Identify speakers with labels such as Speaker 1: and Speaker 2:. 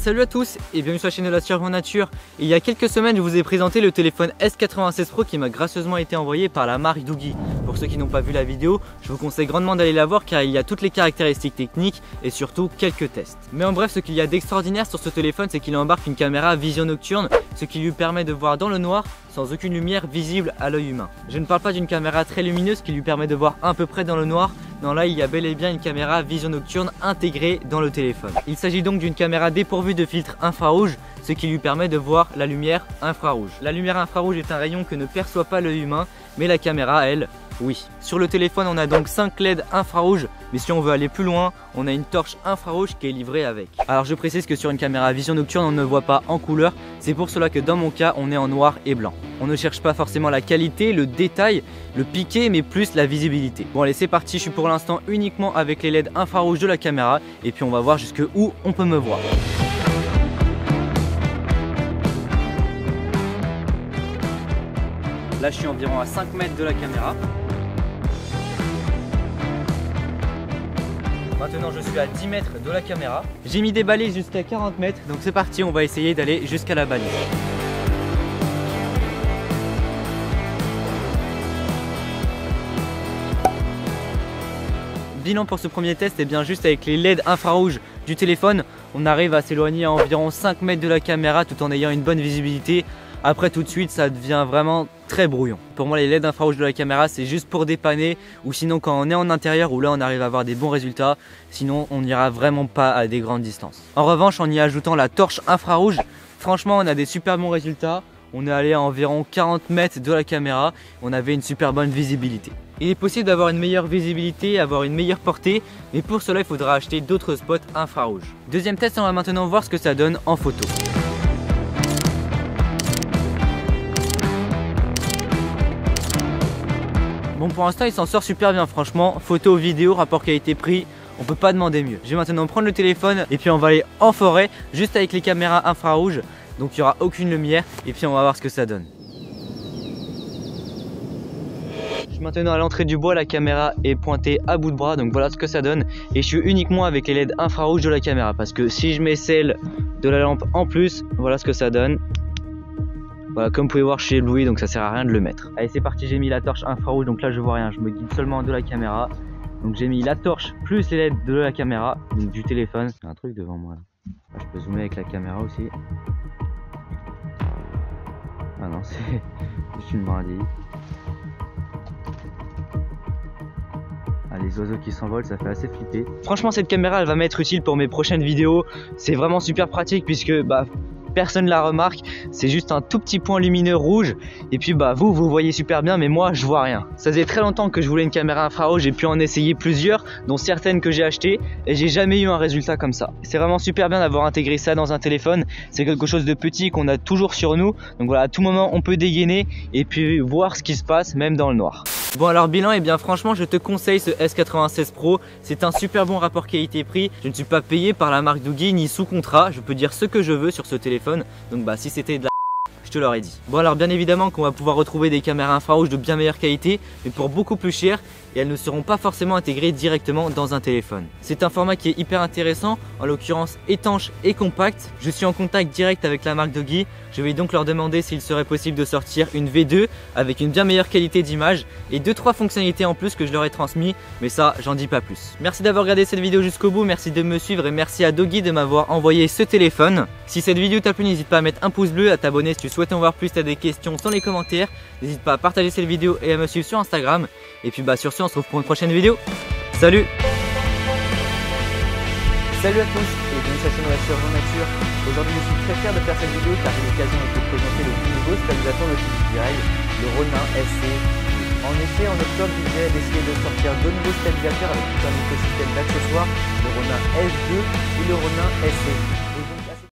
Speaker 1: Salut à tous et bienvenue sur la chaîne de la Survie en Nature. Il y a quelques semaines, je vous ai présenté le téléphone S96 Pro qui m'a gracieusement été envoyé par la marque Doogee. Pour ceux qui n'ont pas vu la vidéo, je vous conseille grandement d'aller la voir car il y a toutes les caractéristiques techniques et surtout quelques tests. Mais en bref, ce qu'il y a d'extraordinaire sur ce téléphone, c'est qu'il embarque une caméra vision nocturne, ce qui lui permet de voir dans le noir sans aucune lumière visible à l'œil humain. Je ne parle pas d'une caméra très lumineuse qui lui permet de voir à peu près dans le noir. Non, là il y a bel et bien une caméra vision nocturne intégrée dans le téléphone. Il s'agit donc d'une caméra dépourvue de filtre infrarouge, ce qui lui permet de voir la lumière infrarouge. La lumière infrarouge est un rayon que ne perçoit pas l'œil humain, mais la caméra, elle, oui. Sur le téléphone, on a donc 5 LED infrarouges, mais si on veut aller plus loin, on a une torche infrarouge qui est livrée avec. Alors je précise que sur une caméra vision nocturne, on ne voit pas en couleur, c'est pour cela que dans mon cas, on est en noir et blanc. On ne cherche pas forcément la qualité, le détail, le piqué, mais plus la visibilité. Bon allez, c'est parti, je suis pour l'instant uniquement avec les LED infrarouges de la caméra, et puis on va voir jusque où on peut me voir. Là je suis environ à 5 mètres de la caméra. Maintenant je suis à 10 mètres de la caméra. J'ai mis des balises jusqu'à 40 mètres, donc c'est parti, on va essayer d'aller jusqu'à la balise. Bilan pour ce premier test, et bien juste avec les LED infrarouges du téléphone, on arrive à s'éloigner à environ 5 mètres de la caméra tout en ayant une bonne visibilité. Après tout de suite ça devient vraiment très brouillon. Pour moi les LED infrarouges de la caméra c'est juste pour dépanner, ou sinon quand on est en intérieur où là on arrive à avoir des bons résultats, sinon on n'ira vraiment pas à des grandes distances. En revanche en y ajoutant la torche infrarouge, franchement on a des super bons résultats. On est allé à environ 40 mètres de la caméra, on avait une super bonne visibilité. Il est possible d'avoir une meilleure visibilité, avoir une meilleure portée, mais pour cela il faudra acheter d'autres spots infrarouges. Deuxième test, on va maintenant voir ce que ça donne en photo. Bon, pour l'instant il s'en sort super bien, franchement, photo, vidéo, rapport qualité-prix, on peut pas demander mieux. Je vais maintenant prendre le téléphone et puis on va aller en forêt, juste avec les caméras infrarouges, donc il n'y aura aucune lumière et puis on va voir ce que ça donne. Je suis maintenant à l'entrée du bois, la caméra est pointée à bout de bras, donc voilà ce que ça donne. Et je suis uniquement avec les LED infrarouges de la caméra, parce que si je mets celle de la lampe en plus, voilà ce que ça donne. Voilà, comme vous pouvez voir, je suis ébloui, donc ça sert à rien de le mettre. Allez, c'est parti, j'ai mis la torche infrarouge, donc là je vois rien, je me guide seulement de la caméra. Donc j'ai mis la torche plus les LED de la caméra, donc du téléphone. Il y a un truc devant moi là. Je peux zoomer avec la caméra aussi. Ah non, c'est juste une brindille. Ah, les oiseaux qui s'envolent, ça fait assez flipper. Franchement, cette caméra, elle va m'être utile pour mes prochaines vidéos. C'est vraiment super pratique puisque personne ne la remarque, c'est juste un tout petit point lumineux rouge et puis vous voyez super bien, mais moi je vois rien. Ça faisait très longtemps que je voulais une caméra infrarouge, j'ai pu en essayer plusieurs, dont certaines que j'ai achetées, et j'ai jamais eu un résultat comme ça. C'est vraiment super bien d'avoir intégré ça dans un téléphone, c'est quelque chose de petit qu'on a toujours sur nous, donc voilà, à tout moment on peut dégainer et puis voir ce qui se passe même dans le noir. Bon alors bilan, et bien franchement je te conseille ce S96 Pro, c'est un super bon rapport qualité-prix. Je ne suis pas payé par la marque Doogee ni sous contrat, je peux dire ce que je veux sur ce téléphone, donc si c'était de la je te l'aurais dit. Bon alors bien évidemment qu'on va pouvoir retrouver des caméras infrarouges de bien meilleure qualité, mais pour beaucoup plus cher, et elles ne seront pas forcément intégrées directement dans un téléphone. C'est un format qui est hyper intéressant, en l'occurrence étanche et compact. Je suis en contact direct avec la marque Doogee, je vais donc leur demander s'il serait possible de sortir une V2 avec une bien meilleure qualité d'image et 2-3 fonctionnalités en plus que je leur ai transmis, mais ça j'en dis pas plus. Merci d'avoir regardé cette vidéo jusqu'au bout, merci de me suivre et merci à Doogee de m'avoir envoyé ce téléphone. Si cette vidéo t'a plu, n'hésite pas à mettre un pouce bleu, à t'abonner si tu souhaites en voir plus, t'as des questions dans les commentaires. N'hésite pas à partager cette vidéo et à me suivre sur Instagram. Et puis sur ce, on se retrouve pour une prochaine vidéo. Salut! Salut à tous et bienvenue sur la chaîne de la Survie en Nature. Aujourd'hui je suis très fier de faire cette vidéo car j'ai l'occasion de te présenter le tout nouveau stabilisateur de chez DJI, le Ronin SC. En effet, en octobre, DJI a décidé de sortir deux nouveaux stabilisateurs avec tout un écosystème d'accessoires, le Ronin S2 et le Ronin SC.